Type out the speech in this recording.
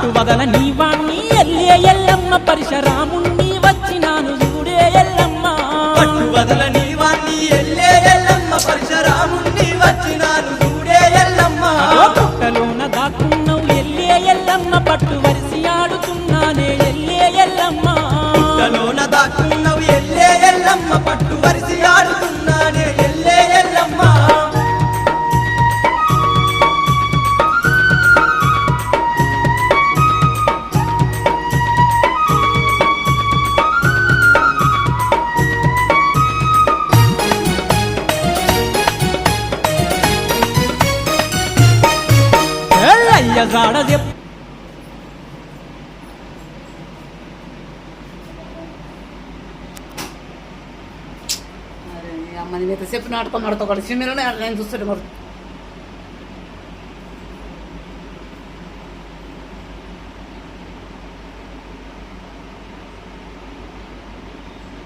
పట్టు వదల నీవాణ్ణి ఎల్లే ఎల్లమ్మ పరశురాముణ్ణి వచ్చినాను చూడే ఎల్లమ్మ పట్టు వదల నీవాణ్ణి ఎల్లే ఎల్లమ్మ పరశురాముణ్ణి వచ్చినాను చూడే ఎల్లమ్మ పుట్టలోన దాక్కున్నావు ఎల్లే ఎల్లమ్మ పట్టు వరిసి ఆడుతున్నానే ఎల్లే ఎల్లమ్మ పుట్టలోన దాక్కున్నావు ఎల్లే ఎల్లమ్మ పట్టు వరిసి ఆడుతున్నానే ఎల్లే ఎల్లమ్మ అయ్యగాడ అమ్మ నేను చెప్పిన ఆడుకో మడతో కూడా సినిమాలోనే నేను చూస్తుంటే మరి